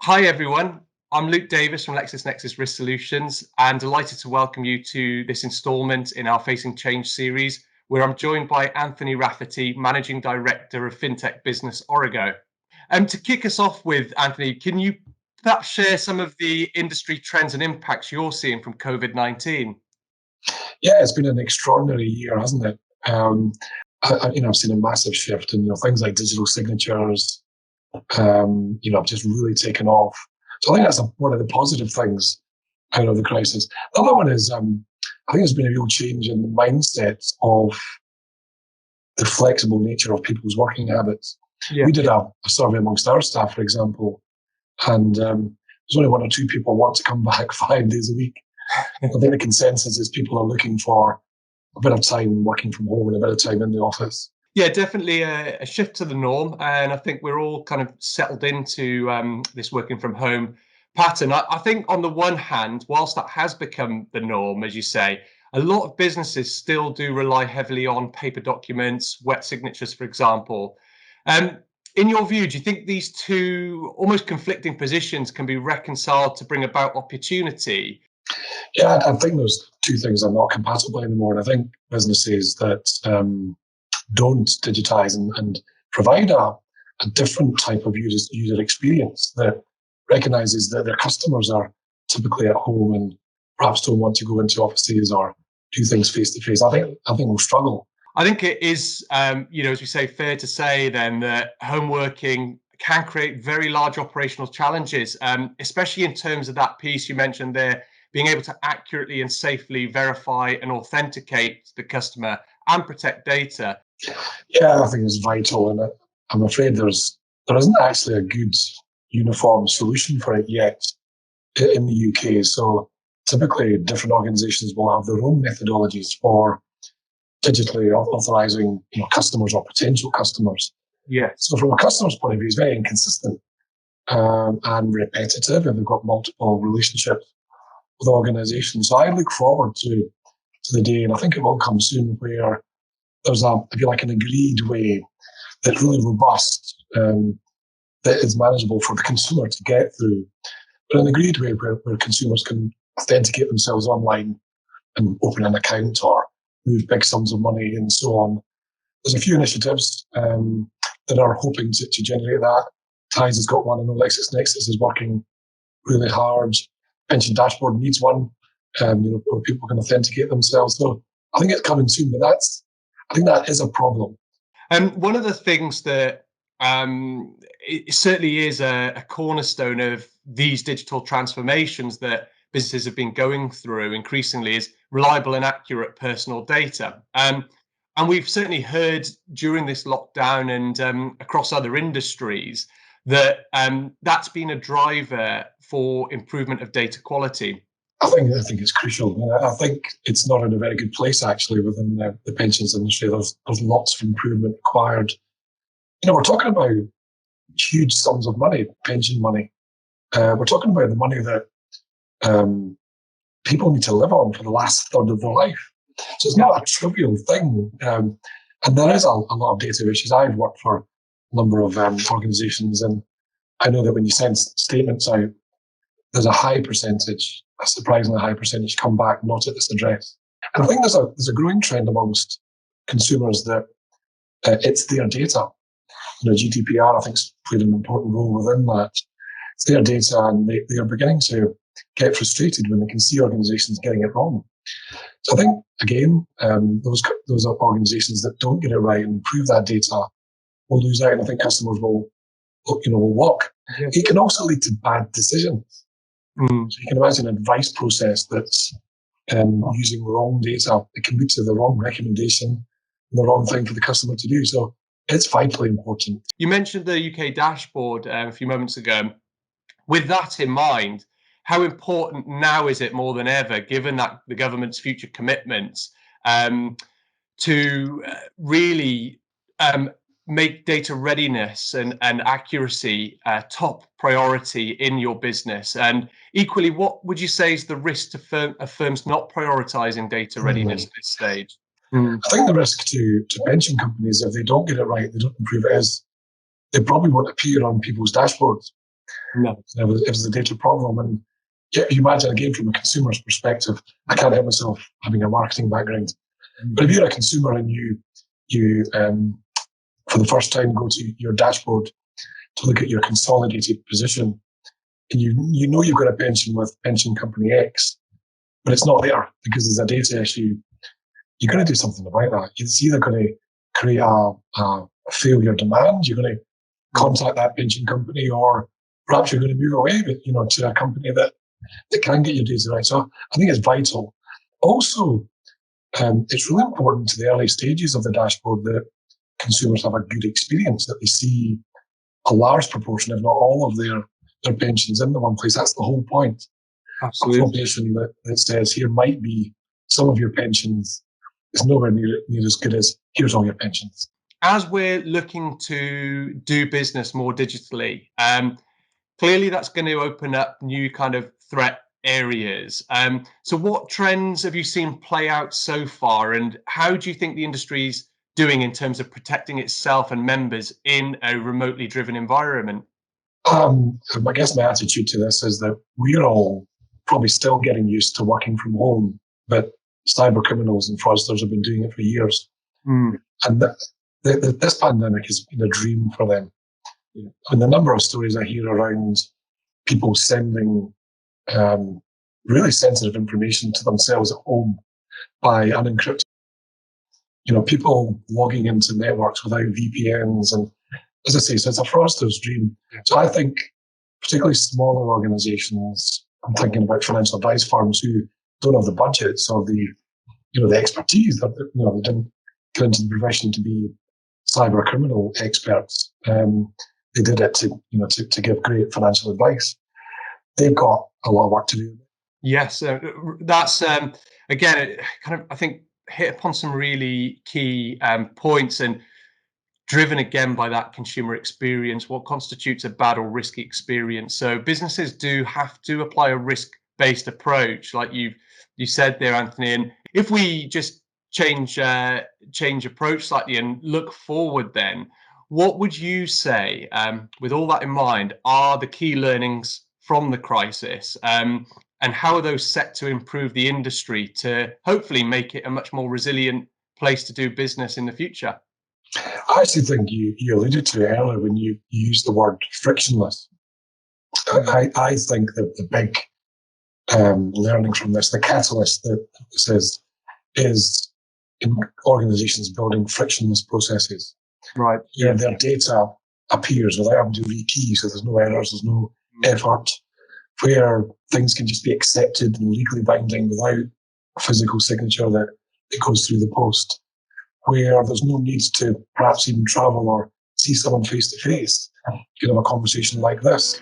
Hi everyone, I'm Luke Davis from LexisNexis Risk Solutions and delighted to welcome you to this instalment in our Facing Change series, where I'm joined by Anthony Rafferty, Managing Director of FinTech Business Origo. To kick us off with, Anthony, can you perhaps share some of the industry trends and impacts you're seeing from COVID-19? Yeah, it's been an extraordinary year, hasn't it? I've seen a massive shift in things like digital signatures. Have just really taken off. So I think that's one of the positive things out of the crisis. The other one is, I think there's been a real change in the mindset of the flexible nature of people's working habits. Yeah. We did a survey amongst our staff, for example, and there's only one or two people want to come back 5 days a week. I think the consensus is people are looking for a bit of time working from home and a bit of time in the office. Yeah, definitely a shift to the norm. And I think we're all kind of settled into this working from home pattern. I think on the one hand, whilst that has become the norm, as you say, a lot of businesses still do rely heavily on paper documents, wet signatures, for example. Um, in your view, do you think these two almost conflicting positions can be reconciled to bring about opportunity? Yeah, I think those two things are not compatible anymore. And I think businesses that don't digitize and provide a different type of user experience that recognizes that their customers are typically at home and perhaps don't want to go into offices or do things face to face. I think we'll struggle. I think it is, as we say, fair to say then that home working can create very large operational challenges, especially in terms of that piece you mentioned there, being able to accurately and safely verify and authenticate the customer and protect data. Yeah, I think it's vital, and I'm afraid there isn't actually a good uniform solution for it yet in the UK. So typically, different organisations will have their own methodologies for digitally authorising customers or potential customers. Yeah. So from a customer's point of view, it's very inconsistent and repetitive, and they've got multiple relationships with organisations. So I look forward to the day, and I think it will come soon, where there's if you like, an agreed way that's really robust, that is manageable for the consumer to get through, but an agreed way where consumers can authenticate themselves online and open an account or move big sums of money and so on. There's a few initiatives that are hoping to generate that. Ties has got one, and LexisNexis is working really hard. Pension Dashboard needs one, where people can authenticate themselves. So I think it's coming soon, but I think that is a problem. And one of the things that it certainly is a cornerstone of these digital transformations that businesses have been going through increasingly is reliable and accurate personal data. And we've certainly heard during this lockdown and across other industries that that's been a driver for improvement of data quality. I think it's crucial. I think it's not in a very good place actually within the pensions industry. There's lots of improvement required. We're talking about huge sums of money, pension money. We're talking about the money that people need to live on for the last third of their life. So it's not a trivial thing. And there is a lot of data issues. I've worked for a number of organisations, and I know that when you send statements out, there's a surprisingly high percentage come back not at this address. And I think there's a growing trend amongst consumers that it's their data. GDPR, I think, has played an important role within that. It's their data, and they are beginning to get frustrated when they can see organisations getting it wrong. So I think, again, those organisations that don't get it right and improve that data will lose out, and I think customers will walk. Yeah. It can also lead to bad decisions. Mm. So you can imagine an advice process that's using wrong data. It can lead to the wrong recommendation and the wrong thing for the customer to do. So it's vitally important. You mentioned the UK dashboard a few moments ago. With that in mind, how important now is it more than ever, given that the government's future commitments, to really make data readiness and accuracy top priority in your business? And equally, what would you say is the risk to firms not prioritizing data readiness at this stage? I think the risk to pension companies, if they don't get it right, they don't improve it, is they probably won't appear on people's dashboards. No. It was a data problem. And yeah, you imagine, again, from a consumer's perspective, I can't help myself having a marketing background. But if you're a consumer and you for the first time go to your dashboard to look at your consolidated position, and you know you've got a pension with pension company X, but it's not there because there's a data issue, you're going to do something about that. It's either going to create a failure demand, you're going to contact that pension company, or perhaps you're going to move away, but to a company that can get your data right. So I think it's vital. Also, it's really important to the early stages of the dashboard that consumers have a good experience, that they see a large proportion, if not all, of their pensions in the one place. That's the whole point. Absolutely. A formation that says here might be some of your pensions is nowhere near as good as here's all your pensions. As we're looking to do business more digitally, clearly that's going to open up new kind of threat areas. So what trends have you seen play out so far, and how do you think the industry's doing in terms of protecting itself and members in a remotely driven environment? I guess my attitude to this is that we're all probably still getting used to working from home, but cyber criminals and fraudsters have been doing it for years. And this pandemic has been a dream for them. And the number of stories I hear around people sending really sensitive information to themselves at home by unencrypted, people logging into networks without VPNs. And as I say, so it's a fraudster's dream. So I think particularly smaller organizations, I'm thinking about financial advice firms who don't have the budgets or the expertise, that they didn't get into the profession to be cyber criminal experts. They did it to give great financial advice. They've got a lot of work to do. Yes, that's again, it kind of, I think, hit upon some really key points, and driven again by that consumer experience, what constitutes a bad or risky experience. So businesses do have to apply a risk-based approach, like you said there, Anthony. And if we just change approach slightly and look forward, then what would you say, with all that in mind, are the key learnings from the crisis, and how are those set to improve the industry to hopefully make it a much more resilient place to do business in the future? I actually think you alluded to it earlier when you used the word frictionless. I think that the big learning from this, the catalyst that this is in organizations building frictionless processes. Right. Their data appears without having to rekey, so there's no errors, there's no effort, where things can just be accepted and legally binding without a physical signature that it goes through the post, where there's no need to perhaps even travel or see someone face to face. You can have a conversation like this.